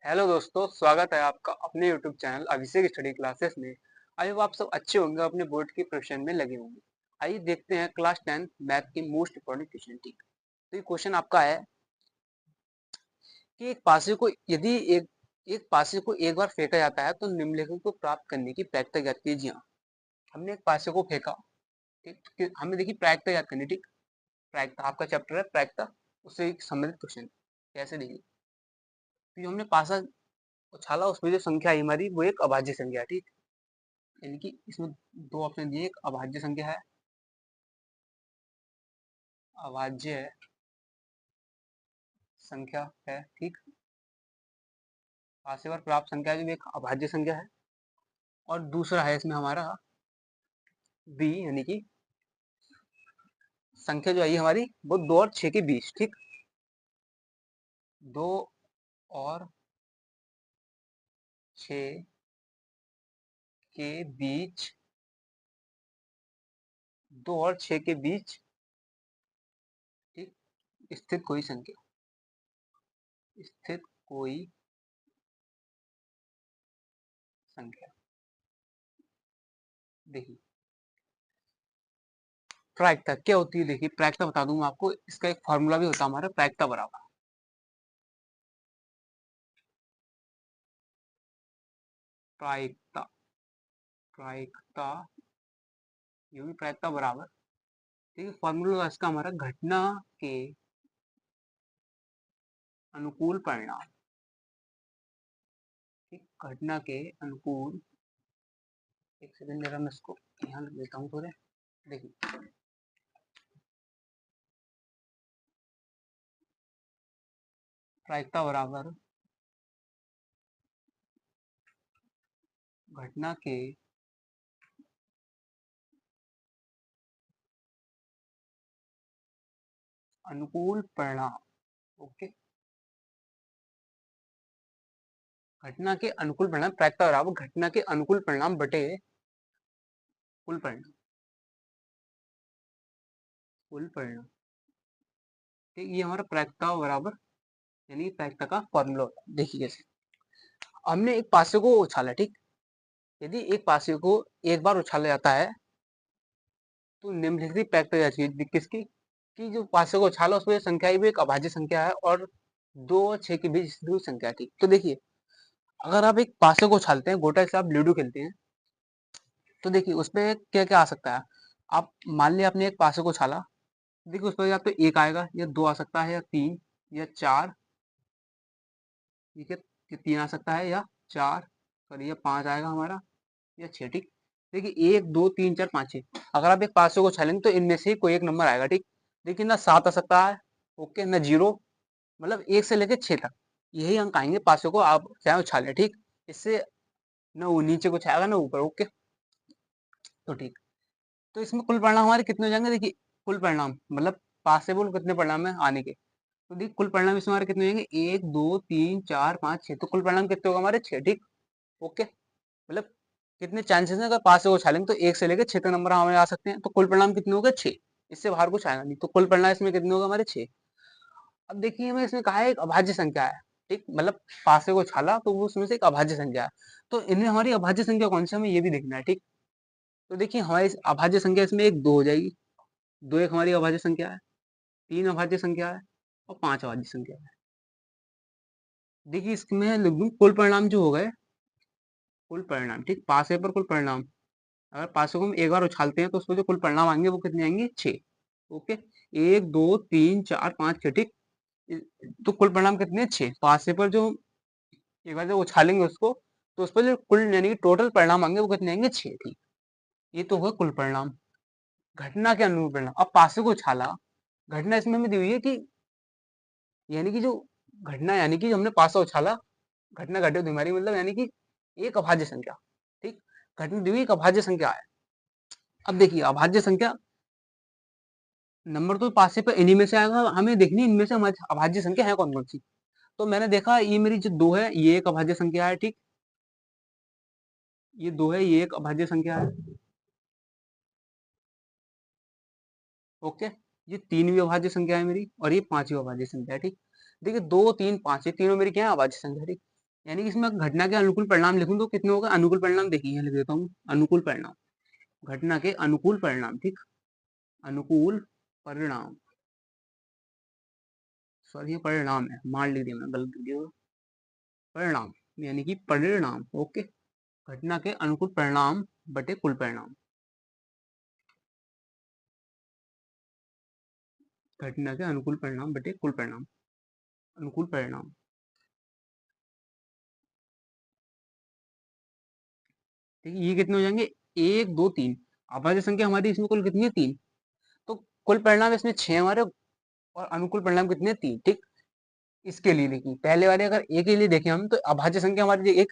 Hello दोस्तों, स्वागत है आपका अपने यूट्यूब चैनल अभिषेक स्टडी क्लासेस में। आई होप आप सब अच्छे होंगे, अपने बोर्ड की प्रिपरेशन में लगे होंगे। आइए देखते हैं क्लास 10 मैथ की मोस्ट इंपॉर्टेंट क्वेश्चन। ठीक, तो ये क्वेश्चन आपका है कि एक पासे को यदि एक पासे को एक बार फेंका जाता है तो निम्नलिखित को प्राप्त करने की प्रायिकता ज्ञात कीजिए। हाँ, हमने एक पासे को फेंका। ठीक, तो हमने देखी प्रायिकता ज्ञात करनी। ठीक, प्रायिकता आपका चैप्टर है प्रायिकता, उससे एक संबंधित क्वेश्चन कैसे देखिए। तो जो हमने पासा उछाला उसमें जो संख्या आई हमारी वो एक अभाज्य संख्या है। ठीक, यानी कि इसमें दो ऑप्शन दिए, एक अभाज्य संख्या है, अभाज्य संख्या है। ठीक, पासे पर प्राप्त संख्या जो एक अभाज्य संख्या है, और दूसरा है इसमें हमारा बी, यानी कि संख्या जो आई हमारी वो 2 और 6 के बीच। ठीक, 2 और 6 के बीच, 2 और 6 के बीच ठीक स्थित कोई संख्या, स्थित कोई संख्या। देखिए प्रायिकता क्या होती है, देखिए प्रायिकता बता दूं मैं आपको, इसका एक फॉर्मूला भी होता है हमारा, प्रायिकता बराबर प्रायिकता, प्रायिकता ये भी प्रायिकता बराबर। ठीक है, फॉर्मूला इसका हमारा घटना के अनुकूल परिणाम। ठीक, घटना के अनुकूल, एक सेकंड जरा मैं इसको यहाँ लिख लेता हूँ थोड़े। देखिए प्रायिकता बराबर घटना के अनुकूल परिणाम। ओके, घटना के अनुकूल परिणाम, प्रायिकता बराबर घटना के अनुकूल परिणाम बटे कुल परिणाम, कुल परिणाम। ठीक, ये हमारा प्रायिकता बराबर यानी प्रायिकता का फॉर्मूला होता है। देखिए कैसे, हमने एक पासे को उछाला। ठीक, यदि एक पासे को एक बार उछाला जाता है तो निम्नलिखित प्रायिकता जाती है किसकी, कि जो पासे को उछाला उसमें संख्या भी एक अभाज्य संख्या है, और 2 और 6 के बीच स्थित हुई संख्या। ठीक, तो देखिए अगर आप एक पासे को उछालते हैं, गोटा से आप लूडो खेलते हैं, तो देखिए उसमें क्या क्या आ सकता है। आप मान लिया आपने एक पासे को उछाला, देखिए उसमें या तो एक आएगा, या दो आ सकता है, या तीन, या चार। ठीक है, ये तीन आ सकता है, या चार, और ये पांच आएगा हमारा, या छह। ठीक, देखिए एक दो तीन चार पाँच छह, अगर आप एक पासे को उछालेंगे तो इनमें से कोई एक नंबर आएगा। ठीक, देखिए ना सात आ सकता है, ओके, ना जीरो, मतलब एक से लेकर छह तक यही अंक आएंगे पासों को आप चाहे उछालें। ठीक, इससे ना वो नीचे कुछ आएगा ना ऊपर। ओके, तो ठीक, तो इसमें कुल परिणाम हमारे कितने हो जाएंगे, देखिए कुल परिणाम मतलब पॉसिबल कितने परिणाम है आने के, तो देखिए कुल परिणाम इसमें हमारे कितने हो जाएंगे, एक दो तीन चार पाँच छह, तो कुल परिणाम कितने होगा हमारे छह। ठीक, ओके, मतलब कितने चांसेस हैं, अगर पास से वो छालेंगे तो एक से लेकर छह तक नंबर हमें आ सकते हैं, तो कुल परिणाम कितने हो गए छह, इससे बाहर कुछ आएगा नहीं, तो कुल परिणाम इसमें कितने होगा हमारे छह। अब देखिए हमें इसमें कहा है एक अभाज्य संख्या है। ठीक, मतलब पासे को छाला तो वो उसमें से एक अभाज्य संख्या है, तो इनमें हमारी अभाज्य संख्या कौन सी है, हमें ये भी देखना है। ठीक, तो देखिए हमारी अभाज्य संख्या इसमें एक दो हो जाएगी, दो एक हमारी अभाज्य संख्या है, तीन अभाज्य संख्या है, और पांच अभाज्य संख्या है। देखिए इसमें लिख दूं कुल परिणाम जो हो गए, कुल परिणाम। ठीक, पासे पर कुल परिणाम, अगर पासे को हम एक बार उछालते हैं तो उसमें जो कुल परिणाम आएंगे वो कितने आएंगे, छह। ओके, एक दो तीन चार पाँच छह। ठीक, तो कुल परिणाम कितने हैं, छह। पासे पर जो एक बार जब उछालेंगे उसको तो उस पर जो कुल यानी कि टोटल परिणाम आएंगे वो कितने आएंगे, छह। ठीक, ये तो हुआ कुल परिणाम। घटना के अनुरूप परिणाम, अब पासे को उछाला, घटना इसमें हमें दी हुई है कि यानी कि जो घटना यानी कि हमने पासा उछाला, घटना घटे हमारी मतलब यानी कि एक अभाज्य संख्या। ठीक, घटना दी हुई एक अभाज्य संख्या है। अब देखिए अभाज्य संख्या नंबर तो पासे पर इन्हीं में से आएगा, हमें देखनी इनमें से हमारी अभाज्य संख्या है कौन कौन सी। तो मैंने देखा ये मेरी जो दो है ये एक अभाज्य संख्या है। ठीक, ये दो है ये एक अभाज्य संख्या है। ओके, ये तीन भी अभाज्य संख्या है मेरी, और ये पांचवी अभाज्य संख्या है। ठीक, देखिए दो तीन पांच ये तीनों मेरी क्या है, अभाज्य संख्या है। ठीक, यानी कि इसमें घटना के अनुकूल परिणाम लिखूं तो कितने होगा, अनुकूल परिणाम देखिए यहाँ लिख देता हूँ, अनुकूल परिणाम, घटना के अनुकूल परिणाम, ठीक, अनुकूल परिणाम, सॉरी ये परिणाम है, मान लिख दिया मैंने, गलत लिख दिया, परिणाम यानी कि परिणाम, ओके, घटना के अनुकूल परिणाम बटे कुल परिणाम, घटना के अनुकूल परिणाम बटे कुल परिणाम, अनुकूल परिणाम, ठीक है, ये कितने हो जाएंगे, एक दो तीन, अभाज्य संख्या हमारी इसमें कुल कितनी है, तीन, तो कुल परिणाम इसमें छह हमारे, और अनुकूल परिणाम कितने, तीन, ठीक। इसके लिए देखिए पहले वाले अगर एक के लिए देखें हम, तो अभाज्य संख्या हमारी एक,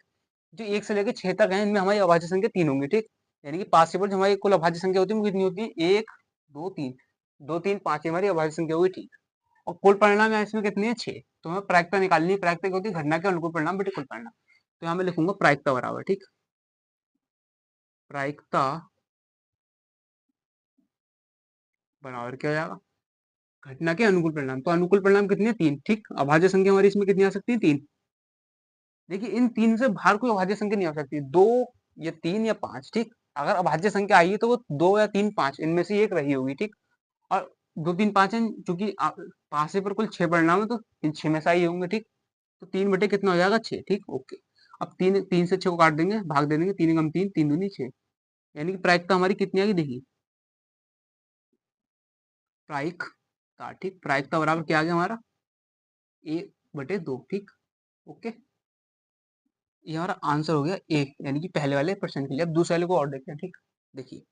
जो एक से लेकर छह तक है, इनमें हमारी अभाज्य संख्या तीन होंगी, ठीक, यानी कि पांच से जो हमारी कुल अभाज्य संख्या होती है वो कितनी होती है, एक दो तीन, दो तीन पांच हमारी अभाज्य संख्या हुई, ठीक, और कुल परिणाम है इसमें कितनी है, छह, तो हमें प्रायिकता निकालनी है, प्रायिकता क्या होती है, घटना के अनुकूल परिणाम बटे कुल परिणाम, तो यहाँ मैं लिखूंगा प्रायिकता बराबर, ठीक, प्रायिकता बराबर क्या हो जाएगा, घटना के अनुकूल परिणाम, तो अनुकूल परिणाम कितने, तीन, ठीक, अभाज्य संख्या हमारी इसमें कितनी आ सकती है, तीन, देखिए इन तीन से बाहर कोई अभाज्य संख्या नहीं आ सकती, दो या तीन या पांच, ठीक, अगर अभाज्य संख्या आई है तो वो दो या तीन पांच इनमें से एक रही होगी, ठीक, और दो तीन पांच है, चूंकि पांच से पर कुल छह परिणाम है तो इन छह में से आई होंगे, ठीक, तो तीन बटे कितना हो जाएगा, छह, ठीक, ओके, अब तीन, तीन से छह को काट देंगे, भाग दे देंगे, तीन कम तीन, तीन दूनी छह, यानी कि प्रायिकता हमारी कितनी आएगी, देखिए प्रायिकता, ठीक, प्रायिकता बराबर क्या आ गया हमारा, एक बटे दो, ठीक, ओके, ये हमारा आंसर हो गया एक, यानी कि पहले वाले प्रश्न के लिए। अब दूसरे वाले को और देखते हैं, ठीक, देखिए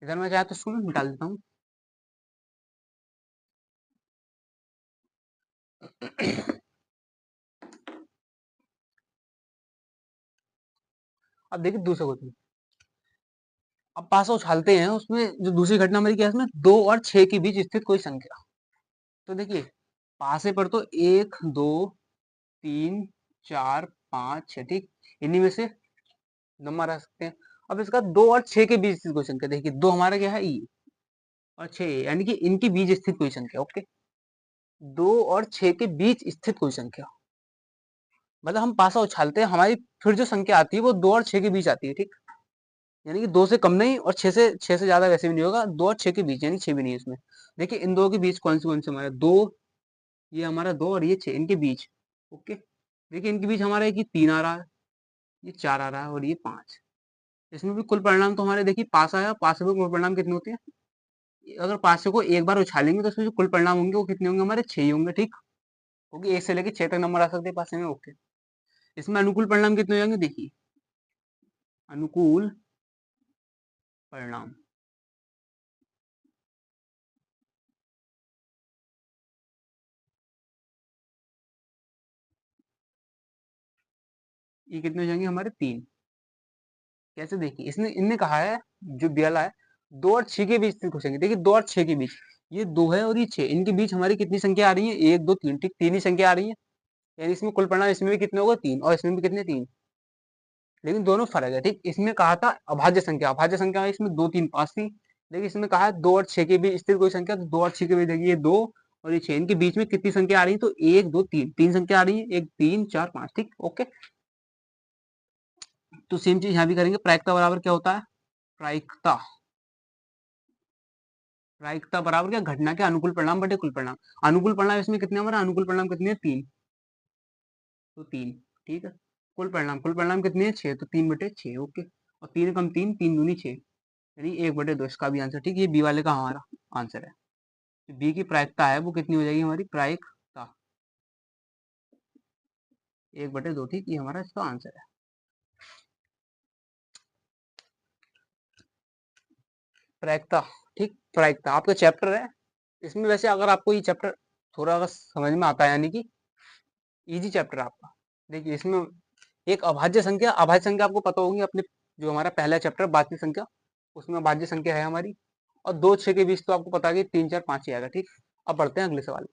इधर मैं चाहे तो इसको मैं निकाल देता हूँ। अब देखिए दूसरा क्वेश्चन, अब पासा उछालते हैं, उसमें जो दूसरी घटना हमारी क्या है, इसमें दो और छह के बीच स्थित कोई संख्या, तो देखिए पासे पर तो एक दो तीन चार पाँच छह, ठीक, इन्हीं में से नंबर आ सकते हैं। अब इसका दो और छह के बीच स्थित कोई संख्या, देखिए दो हमारा क्या है, ई, और छह यानी कि इनके बीच स्थित कोई संख्या, ओके, दो और छह के बीच स्थित कोई संख्या, मतलब हम पासा उछालते हैं, हमारी फिर जो संख्या आती है वो दो और छह के बीच आती है, ठीक, यानी कि दो से कम नहीं और छह से ज्यादा वैसे भी नहीं होगा, दो और छह के बीच, यानी छह भी नहीं है इसमें। देखिए इन दो के बीच कौन से हमारे दो, ये हमारा दो और ये छह, इनके बीच, ओके, देखिए इनके बीच हमारा एक ये तीन आ रहा है, ये चार आ रहा है और ये पांच, इसमें भी कुल परिणाम तो हमारे देखिए पास आया, पास में कुल परिणाम कितने होते हैं, अगर पासे को एक बार उछालेंगे तो उसमें जो कुल परिणाम होंगे वो कितने होंगे, हमारे छह ही होंगे, ठीक, क्योंकि एक से लेकर छह तक नंबर आ सकते हैं पासे में, ओके, इसमें अनुकूल परिणाम कितने हो जाएंगे, देखिए अनुकूल परिणाम, ये कितने हो जाएंगे हमारे, तीन, कैसे, देखिए इसने इनने कहा है, जो दिया है, दो और छह के बीच स्थित पूछेंगे, देखिए दो और छह के बीच, ये दो है और ये छह, इनके बीच हमारी कितनी संख्या आ रही है, एक दो तीन, ठीक, तीन ही संख्या आ रही है, यानी इसमें कुल परिणाम इसमें भी कितने होगा, तीन, और इसमें भी कितने, तीन, लेकिन दोनों फर्क है, ठीक, इसमें कहा था अभाज्य संख्या, अभाज्य संख्या में इसमें दो तीन पांच थी, लेकिन इसमें कहा है दो और छह के बीच स्थित कोई संख्या, तो दो और छह के बीच देखिए ये दो और ये छह, इनके बीच में कितनी संख्या आ रही है, तो एक दो तीन, तीन संख्या आ रही है, एक तीन चार पांच, ठीक, ओके, तो सेम चीज यहाँ भी करेंगे, प्रायिकता बराबर क्या होता है, प्रायिकता, प्रायिकता बराबर क्या, घटना के अनुकूल परिणाम बटे कुल परिणाम, अनुकूल परिणाम इसमें कितने हमारा, अनुकूल परिणाम कितने हैं, तीन, तो तीन, ठीक है, कुल परिणाम कितने हैं, छह, तो तीन बटे छह, ओके, और तीन कम तीन, तीन दूनी छह, यानी एक बटे दो, इसका भी आंसर, ठीक, ये बी वाले का हमारा आंसर है, बी की प्रायिकता है वो कितनी हो जाएगी हमारी, प्रायिकता एक बटे दो, ठीक, ये हमारा इसका आंसर है। प्रायिकता, ठीक, प्रायिकता आपका चैप्टर है, इसमें वैसे अगर आपको ये चैप्टर थोड़ा अगर समझ में आता है, यानी कि इजी चैप्टर आपका, देखिए इसमें एक अभाज्य संख्या, अभाज्य संख्या आपको पता होगी अपने, जो हमारा पहला चैप्टर बातचीत संख्या, उसमें अभाज्य संख्या है हमारी, और दो छह के बीच तो आपको पता है कि तीन चार पांच ही आएगा, ठीक, अब बढ़ते हैं अगले सवाल।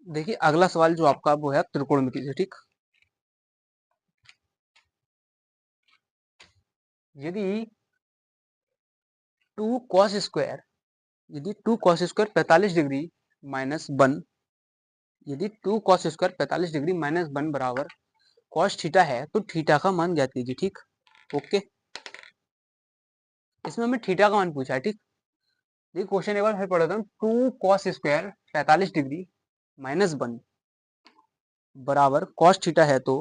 देखिए अगला सवाल जो आपका वो है त्रिकोणमिति से, ठीक। यदि टू कॉस स्क्वायर यदि two cos square 45 degree minus one यदि two cos square 45 degree minus one बराबर कॉस थीटा है तो थीटा का मान ज्ञात कीजिए, ठीक। ओके, इसमें हमें थीटा का मान पूछा है, ठीक। देखिए क्वेश्चन एक बार फिर पढ़ देता हूँ। Two cos square 45 degree minus one बराबर कॉस थीटा है तो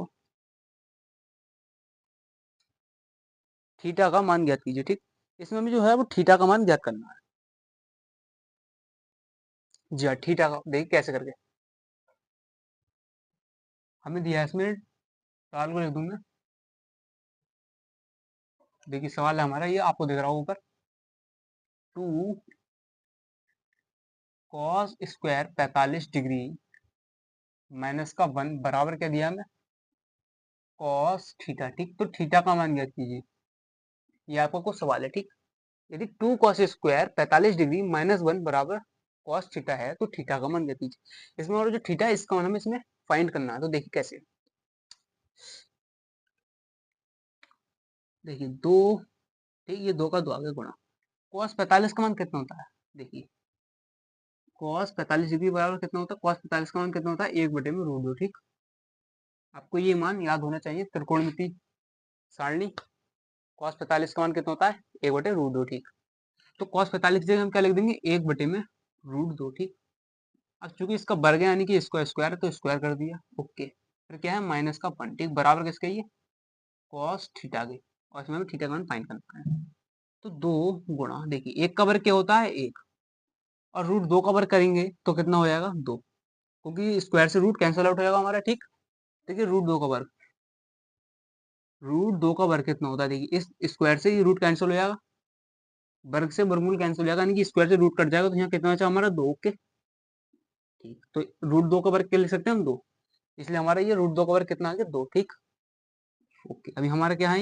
थीटा का मान ज्ञात कीजिए, ठीक। इसमें हमें जो है वो थीटा का मान ज्ञात करना है। जी हाँ, थीटा का देखिए कैसे करके हमें दिया है इसमें। सवाल को लिख दूंगा। देखिए सवाल है हमारा, ये आपको दिख रहा होगा ऊपर। Two cos square 45 degree minus का वन बराबर क्या दिया हमें, कॉस थीटा, ठीक। तो थीटा का मान ज्ञात कीजिए, ये आपका कुछ सवाल है, ठीक। यदि two cos square 45 degree minus one बराबर कॉस थीटा है तो थीटा का मान ज्ञात कीजिए। इसमें और जो थीटा है इसका मान हमें इसमें फाइंड करना है। तो देखिए कैसे, देखिए दो, ठीक, ये दो का दो आगे गुणा। कॉस 45 का मान कितना होता है, देखिए कॉस 45 डिग्री बराबर कितना होता है, कॉस 45 का मान कितना होता है, एक बटे में रूट दो, ठीक। आपको ये मान याद होना चाहिए, त्रिकोणमिति सारणी। कॉस 45 का मान कितना होता है, एक बटे रूट दो, ठीक। तो कॉस 45 की जगह हम क्या लिख देंगे, एक बटे में रूट दो, ठीक। अब चूंकि इसका वर्ग है यानी कि इसका स्क्वायर है तो स्क्वायर कर दिया। ओके, फिर क्या है माइनस का वन, ठीक, बराबर किसके, ये कॉस थीटा के। और इसमें हमें थीटा का मान फाइंड करना है। तो दो गुणा, देखिए एक का वर्ग क्या होता है, एक, और रूट दो का वर्ग करेंगे तो कितना हो जाएगा, दो, क्योंकि स्क्वायर से रूट कैंसिल आउट हो जाएगा हमारा, ठीक। देखिए रूट दो का वर्ग कितना होता है, देखिए इस स्क्वायर से ये रूट कैंसिल हो जाएगा, वर्ग से वर्गमूल कैंसिल हो जाएगा, यानी कि स्क्वायर से रूट कट जाएगा, तो यहाँ कितना बचा हमारा, दो। ओके, ठीक। तो रूट दो का वर्ग क्या लिख सकते हैं हम, दो। इसलिए हमारा ये रूट दो का वर्ग कितना आ गया, दो, ठीक। ओके, अभी हमारा क्या है,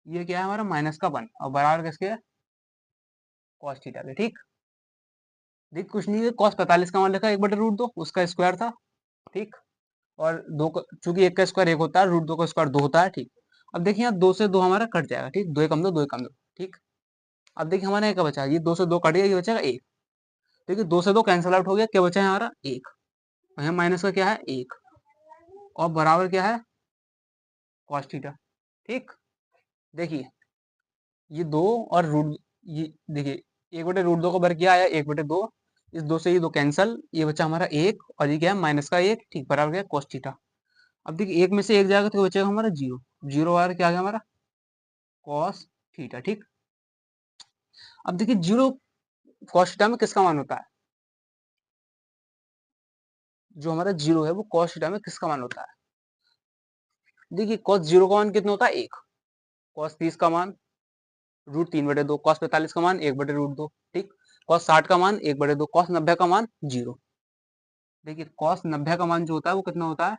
ये क्या है हमारा माइनस का वन, और बराबर किसके है, कॉस थीटा के, ठीक। देख कुछ नहीं है, कॉस 45 का मान लिखा एक बटे रूट दो, उसका स्क्वायर था, ठीक। और चूंकि एक का स्क्वायर एक होता है, रूट दो का स्क्वायर दो होता है, ठीक। अब देखिए यहाँ दो से दो हमारा कट जाएगा, ठीक, दो एकम दो, दो एकम दो, ठीक। अब देखिए हमारा एक बचा, ये दो से दो कट गया, ये बचेगा एक। देखिए दो से दो कैंसिल आउट हो गया, क्या बचा है हमारा, एक। और यहाँ माइनस का क्या है, एक, और बराबर क्या है, कॉस थीटा, ठीक। देखिए ये दो और रूट, ये देखिए एक बटे रूट दो का वर्ग क्या आया, एक बटे दो, इस दो से ये दो कैंसल, ये बचा हमारा एक, और ये क्या है माइनस का एक, ठीक, बराबर क्या है cos थीटा। अब देखिए एक में से एक जाएगा तो बचेगा हमारा जीरो, जीरो आ क्या आ गया हमारा, cos थीटा, ठीक। अब देखिए जीरो cos थीटा में किसका मान होता है, जो हमारा जीरो है वो cos थीटा में किसका मान होता है। देखिए cos जीरो का मान कितना होता है, एक, cos 30 का मान रूट तीन बटे दो, cos 45 का मान एक बटे रूट दो, ठीक। cos 60 का मान एक बटे दो, cos 90 का मान जीरो। देखिए cos 90 का मान जो होता है वो कितना होता है,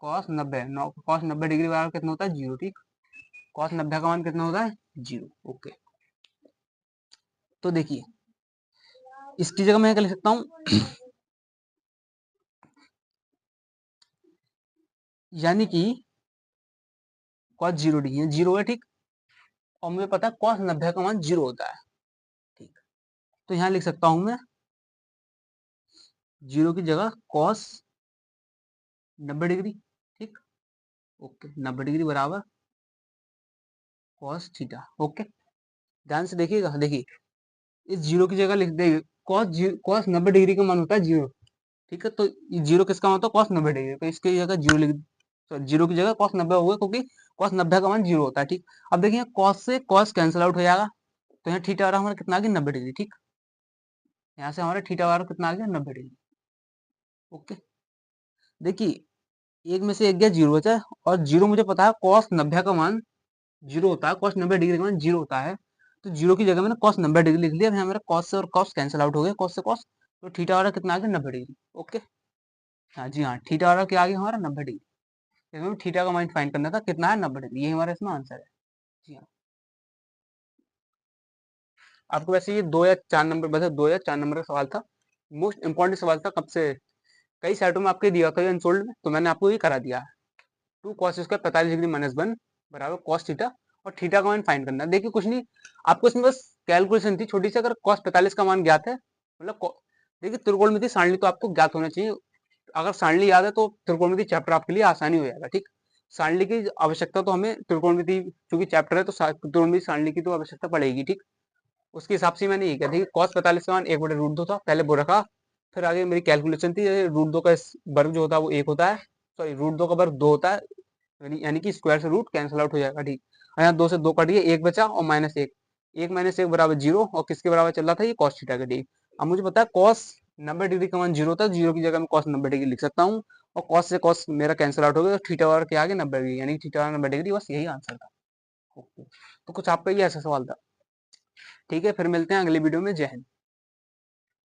cos 90 डिग्री बराबर कितना होता है, जीरो, ठीक। cos 90 का मान कितना होता है, जीरो। ओके, तो देखिए इसकी जगह मैं क्या लिख सकता हूँ, यानी कि cos जीरो डिग्री जीरो है, ठीक। और मुझे पता है cos 90 का मान जीरो होता है, ठीक। तो यहाँ लिख सकता हूँ मैं जीरो की जगह cos 90 डिग्री, ठीक। ओके, 90 डिग्री बराबर cos थीटा। ओके, ध्यान से देखिएगा, देखिए इस जीरो की जगह लिख देंगे cos 90 डिग्री का मान होता है जीरो, ठीक है। तो ये जीरो किसका मान होता है, cos 90 डिग्री, तो इसकी जगह जीरो लिख, तो जीरो की जगह cos 90 होगा, क्योंकि cos 90 का मान जीरो होता है, ठीक। अब देखिए cos से cos कैंसिल आउट हो जाएगा, तो यहाँ थीटा आ रहा हमारा कितना आ गया, 90 डिग्री, ठीक। यहाँ से हमारा थीटा आ रहा कितना आ गया, 90 डिग्री। ओके, देखिए एक में से एक गया जीरो बचा, और जीरो मुझे पता है cos 90 का मान जीरो होता है, cos 90 डिग्री का मान जीरो होता है, तो जीरो की जगह मैंने cos 90 डिग्री लिख लिया। अब यहाँ मेरा cos से और cos कैंसिल आउट हो गया, cos से cos, तो थीटा वाला कितना आ गया, 90 डिग्री। ओके, हाँ जी हाँ, थीटा वाला क्या आ गया हमारा, 90 डिग्री। इसमें थीटा का मान फाइंड करना था, कितना है, 90 डिग्री, यही हमारा इसमें आंसर है। जी हाँ, आपको वैसे ये दो या चार नंबर, वैसे दो या चार नंबर का सवाल था, मोस्ट इंपॉर्टेंट सवाल था, कब से कई साइटों में आपके दिया था अनसोल्ड में, तो मैंने आपको ये करा दिया है। 2 कॉस स्क्वायर 45 डिग्री माइनस 1 बराबर कॉस थीटा, और थीटा का मान फाइंड करना है। देखिए कुछ नहीं, आपको इसमें बस कैलकुलेशन थी छोटी सी। अगर कॉस 45 का मान ज्ञात है, मतलब देखिए त्रिकोणमिति सारणी तो आपको ज्ञात होना चाहिए। अगर सारणी याद है तो त्रिकोणमिति चैप्टर आपके लिए आसानी हो जाएगा। ठीक, सारणी की आवश्यकता तो हमें त्रिकोणमिति चूंकि चैप्टर है तो त्रिकोणमिति सारणी की तो आवश्यकता पड़ेगी। ठीक, उसके हिसाब से मैंने ये किया। देखिए कॉस 45 का मान 1/√2 था, पहले वो रखा। फिर आगे मेरी कैलकुलेशन थी, √2 का वर्ग जो होता है वो 1 होता है, सॉरी √2 का वर्ग 2 होता है, यानी कि स्क्वायर से रूट कैंसिल आउट हो जाएगा। ठीक, यहाँ 2 से 2 कट गया, 1 बचा और -1, 1 - 1 बराबर 0, और किसके बराबर चल रहा था ये कॉस थीटा का। ठीक, अब मुझे पता है कॉस 90 डिग्री का मान 0 होता है, 0 की जगह मैं कॉस 90 डिग्री लिख सकता हूँ, और कॉस से कॉस मेरा कैंसिल आउट हो गया, तो थीटा और के आगे 90 डिग्री, यानी थीटा 90 डिग्री, बस यही आंसर था। ओके, तो कुछ आपका ये ऐसा सवाल था। ठीक है, फिर मिलते हैं अगली वीडियो में। जय हिंद।